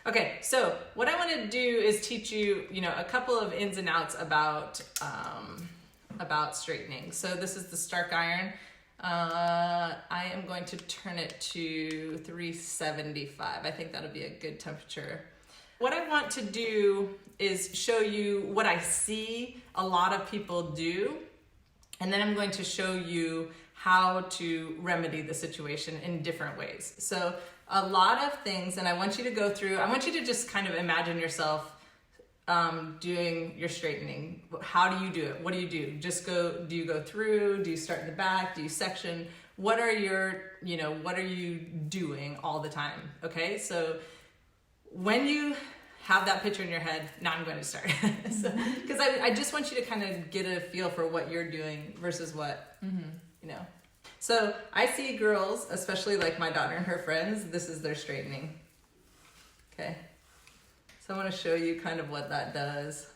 Okay, so what I want to do is teach you, a couple of ins and outs about straightening. So this is the Stark Iron. I am going to turn it to 375. I think that'll be a good temperature. What I want to do is show you what I see a lot of people do, and then I'm going to show you how to remedy the situation in different ways. So a lot of things, and I want you to go through, I want you to just kind of imagine yourself doing your straightening. How do you do it? What do you do? Do you go through? Do you start in the back? Do you section? What are you doing all the time? Okay, so when you have that picture in your head, now I'm going to start. Because I just want you to kind of get a feel for what you're doing versus what, So I see girls, especially like my daughter and her friends, this is their straightening. Okay. So I want to show you kind of what that does.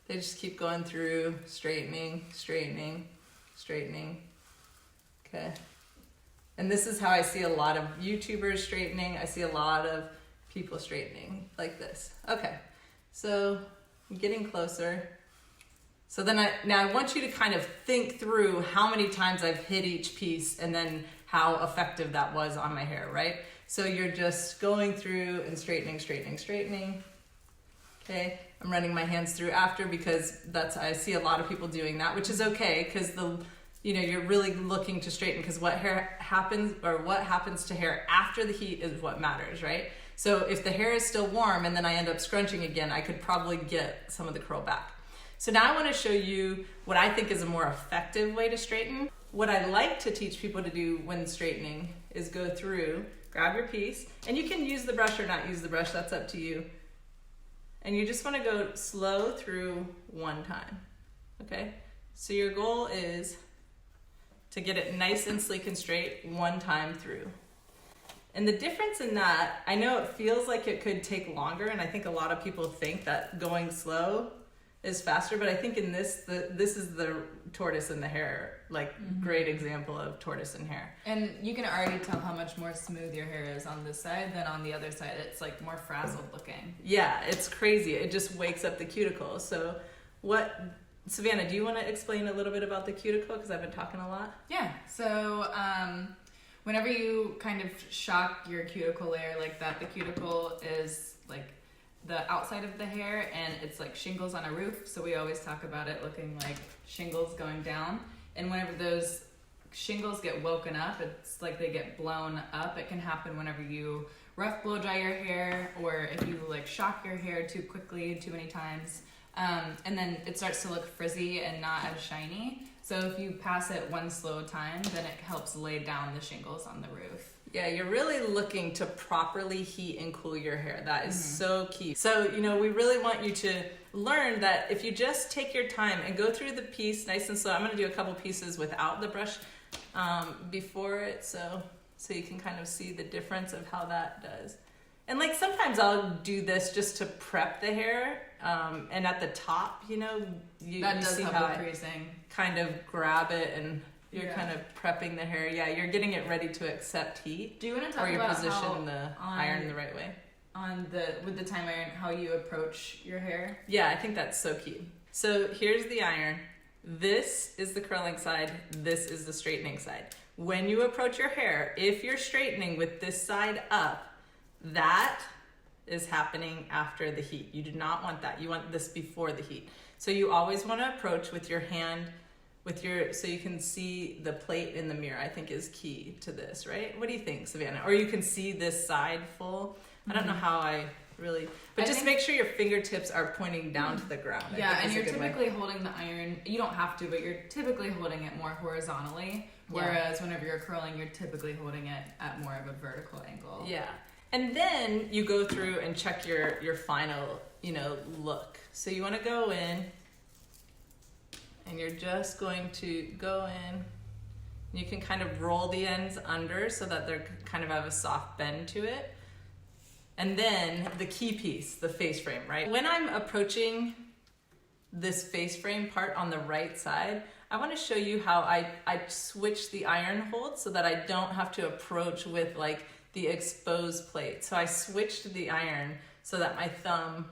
They just keep going through, straightening, straightening, straightening. Okay. And this is how I see a lot of YouTubers straightening. I see a lot of people straightening like this. Okay. So I'm getting closer. So then I want you to kind of think through how many times I've hit each piece and then how effective that was on my hair, right? So you're just going through and straightening, straightening, straightening. Okay, I'm running my hands through after because I see a lot of people doing that, which is okay because you're really looking to straighten because what happens to hair after the heat is what matters, right? So if the hair is still warm and then I end up scrunching again, I could probably get some of the curl back. So now I want to show you what I think is a more effective way to straighten. What I like to teach people to do when straightening is go through, grab your piece, and you can use the brush or not use the brush, that's up to you. And you just want to go slow through one time, okay? So your goal is to get it nice and sleek and straight one time through. And the difference in that, I know it feels like it could take longer, and I think a lot of people think that going slow is faster, but I think in this is the tortoise in the hair, great example of tortoise in hair. And you can already tell how much more smooth your hair is on this side than on the other side. It's like more frazzled looking. Yeah, it's crazy. It just wakes up the cuticle. So Savannah, do you want to explain a little bit about the cuticle? Because I've been talking a lot. Yeah, so whenever you kind of shock your cuticle layer like that, the cuticle is like the outside of the hair and it's like shingles on a roof. So we always talk about it looking like shingles going down. And whenever those shingles get woken up, it's like they get blown up. It can happen whenever you rough blow dry your hair or if you like shock your hair too quickly, too many times. And then it starts to look frizzy and not as shiny. So if you pass it one slow time, then it helps lay down the shingles on the roof. Yeah, you're really looking to properly heat and cool your hair. That is so key. So, we really want you to learn that if you just take your time and go through the piece nice and slow. I'm going to do a couple pieces without the brush before it so you can kind of see the difference of how that does. And sometimes I'll do this just to prep the hair. And at the top, you see how I kind of grab it and you're kind of prepping the hair. Yeah, you're getting it ready to accept heat. Do you want to talk about position the iron the right way? With the TYME Iron, how you approach your hair? Yeah, I think that's so key. So here's the iron. This is the curling side. This is the straightening side. When you approach your hair, if you're straightening with this side up, that is happening after the heat. You do not want that. You want this before the heat. So you always want to approach with your hand so you can see the plate in the mirror, I think is key to this, right? What do you think, Savannah? Or you can see this side full. I don't know how but just make sure your fingertips are pointing down to the ground. Yeah, and you're typically holding the iron, you don't have to, but you're typically holding it more horizontally, whereas whenever you're curling, you're typically holding it at more of a vertical angle. Yeah. And then you go through and check your final, look. So you want to go in and you're just going to go in. You can kind of roll the ends under so that they're kind of have a soft bend to it. And then the key piece, the face frame, right? When I'm approaching this face frame part on the right side, I want to show you how I switch the iron hold so that I don't have to approach with the exposed plate. So I switched the iron so that my thumb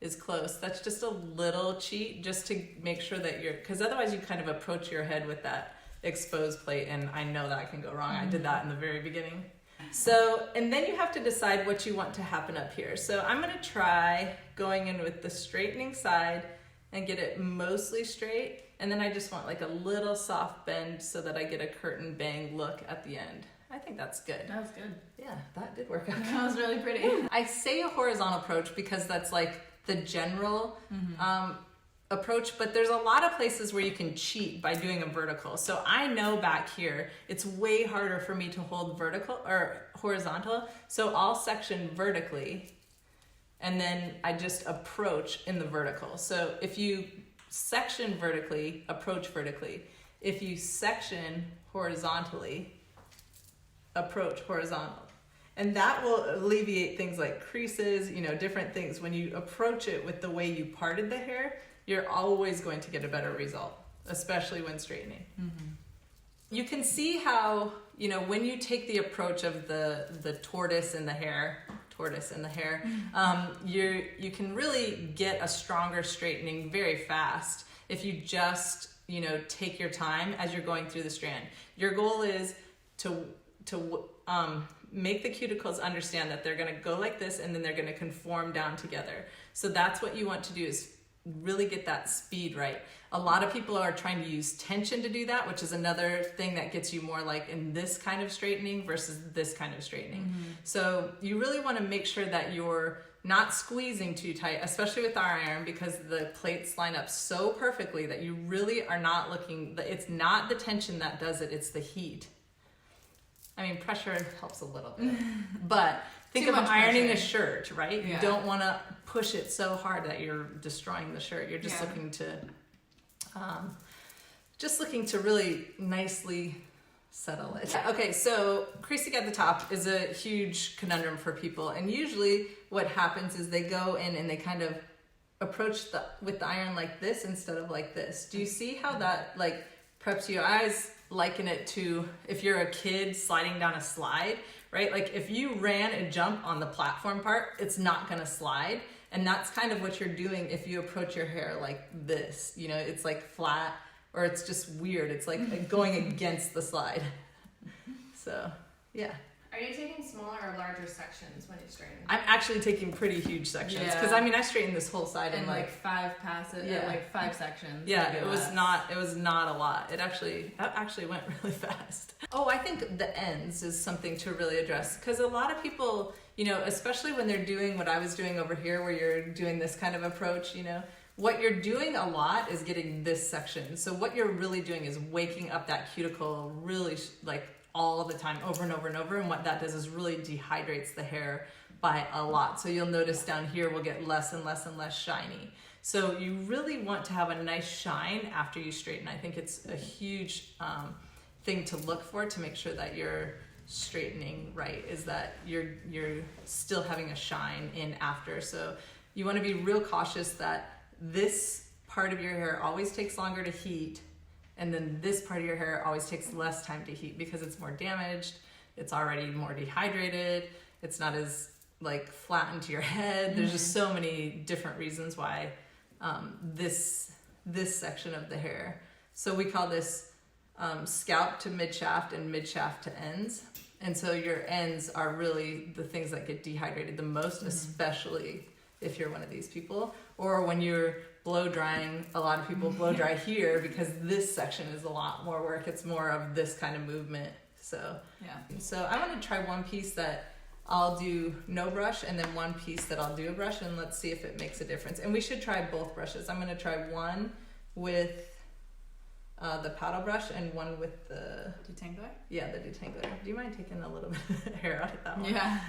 is close. That's just a little cheat, just to make sure that because otherwise you kind of approach your head with that exposed plate, and I know that can go wrong. I did that in the very beginning. So, and then you have to decide what you want to happen up here. So I'm gonna try going in with the straightening side and get it mostly straight, and then I just want like a little soft bend so that I get a curtain bang look at the end. I think that's good. That was good. Yeah, that did work out. That was really pretty. I say a horizontal approach because that's like the general approach, but there's a lot of places where you can cheat by doing a vertical. So I know back here, it's way harder for me to hold vertical or horizontal. So I'll section vertically, and then I just approach in the vertical. So if you section vertically, approach vertically. If you section horizontally, approach horizontal. And that will alleviate things like creases, different things. When you approach it with the way you parted the hair, you're always going to get a better result, especially when straightening. You can see how, when you take the approach of the tortoise in the hair, you can really get a stronger straightening very fast if you just, take your time as you're going through the strand. Your goal is to make the cuticles understand that they're going to go like this, and then they're going to conform down together. So that's what you want to do, is really get that speed right. A lot of people are trying to use tension to do that, which is another thing that gets you more like in this kind of straightening versus this kind of straightening. So you really want to make sure that you're not squeezing too tight, especially with our iron, because the plates line up so perfectly that you really are not looking, it's not the tension that does it, it's the heat. I mean, pressure helps a little bit, but think of ironing a shirt, right? Yeah. You don't want to push it so hard that you're destroying the shirt. You're just looking to really nicely settle it. Okay, so creasing at the top is a huge conundrum for people, and usually what happens is they go in and they kind of approach with the iron like this instead of like this. Do you see how that like preps you? I always liken it to if you're a kid sliding down a slide, right? Like if you ran and jump on the platform part, it's not gonna slide. And that's kind of what you're doing if you approach your hair like this. It's like flat, or it's just weird. It's like going against the slide. So, yeah. Are you taking smaller or larger sections when you straighten? I'm actually taking pretty huge sections because I straightened this whole side in like 5 passes, like 5 sections. Yeah, it was not a lot. It actually went really fast. Oh, I think the ends is something to really address, because a lot of people, especially when they're doing what I was doing over here, where you're doing this kind of approach, what you're doing a lot is getting this section. So what you're really doing is waking up that cuticle really all the time, over and over and over, and what that does is really dehydrates the hair by a lot. So you'll notice down here will get less and less and less shiny. So you really want to have a nice shine after you straighten. I think it's a huge thing to look for to make sure that you're straightening right, is that you're still having a shine in after. So you want to be real cautious that this part of your hair always takes longer to heat, and then this part of your hair always takes less time to heat because it's more damaged, it's already more dehydrated, it's not as flattened to your head. There's just so many different reasons why this section of the hair. So we call this scalp to mid-shaft and mid-shaft to ends. And so your ends are really the things that get dehydrated the most, especially if you're one of these people. Or when you're blow drying, a lot of people blow dry here because this section is a lot more work. It's more of this kind of movement. So I'm going to try one piece that I'll do no brush, and then one piece that I'll do a brush, and let's see if it makes a difference. And we should try both brushes. I'm going to try one with the paddle brush and one with the detangler. Yeah, the detangler. Do you mind taking a little bit of hair out of that one? Yeah.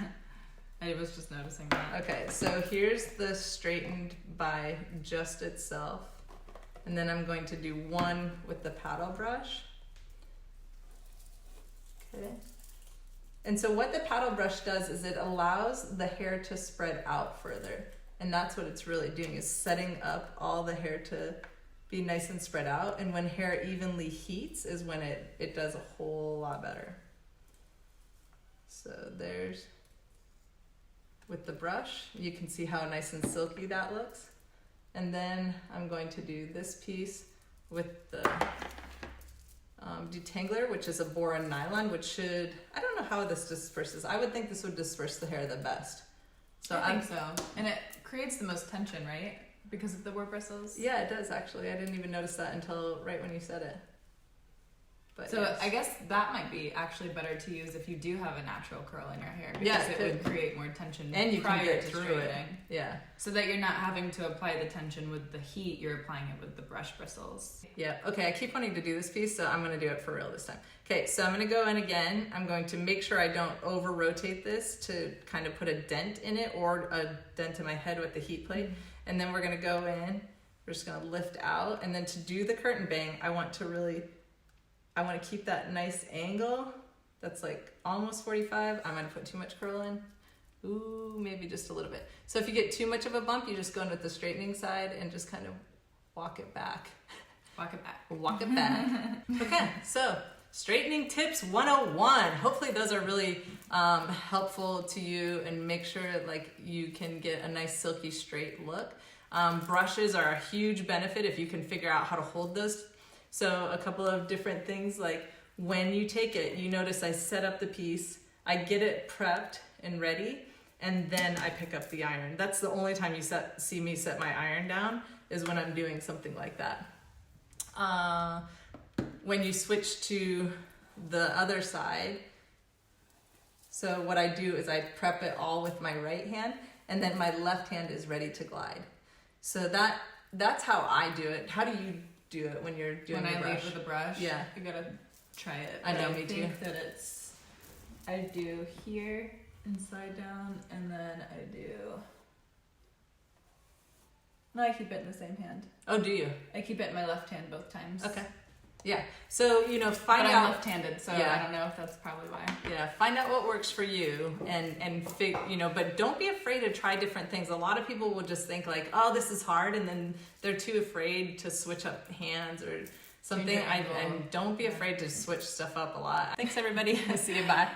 I was just noticing that. Okay, so here's the straightened by just itself. And then I'm going to do one with the paddle brush. Okay. And so what the paddle brush does is it allows the hair to spread out further. And that's what it's really doing, is setting up all the hair to be nice and spread out. And when hair evenly heats is when it does a whole lot better. So there's, with the brush, you can see how nice and silky that looks. And then I'm going to do this piece with the detangler, which is a boron nylon, which should, I don't know how this disperses. I would think this would disperse the hair the best. So I think so. And it creates the most tension, right? Because of the warp bristles? Yeah, it does actually. I didn't even notice that until right when you said it. But so yes. I guess that might be actually better to use if you do have a natural curl in your hair, because Yeah, it would create more tension and you can prior get to through straightening. it. Yeah. So that you're not having to apply the tension with the heat, you're applying it with the brush bristles. Yeah. Okay, I keep wanting to do this piece, so I'm going to do it for real this time. Okay, so I'm going to go in again. I'm going to make sure I don't over rotate this to kind of put a dent in it or a dent in my head with the heat plate. And then we're going to go in. We're just going to lift out. And then to do the curtain bang, I want to keep that nice angle. That's like almost 45. I might have put too much curl in. Ooh, maybe just a little bit. So if you get too much of a bump, you just go in with the straightening side and just kind of walk it back. Walk it back. Walk it back. Okay, so straightening tips 101. Hopefully those are really helpful to you and make sure like you can get a nice silky straight look. Brushes are a huge benefit if you can figure out how to hold those. So a couple of different things, like when you take it, you notice I set up the piece, I get it prepped and ready, and then I pick up the iron. That's the only time you see me set my iron down, is when I'm doing something like that. When you switch to the other side, so what I do is I prep it all with my right hand, and then my left hand is ready to glide. So that's how I do it. How do you do it when you're doing When the I brush? leave with a brush, Yeah. I gotta try it. I know, But me too. think that I do here and slide down, and then I keep it in the same hand. Oh, do you? I keep it in my left hand both times. Okay. Yeah. So, find But I'm out. left-handed, so Yeah. I don't know if that's probably why. Yeah, find out what works for you but don't be afraid to try different things. A lot of people will just think like, oh, this is hard, and then they're too afraid to switch up hands or something. Change your angle. And don't be afraid to switch stuff up a lot. Thanks, everybody. See you. Bye.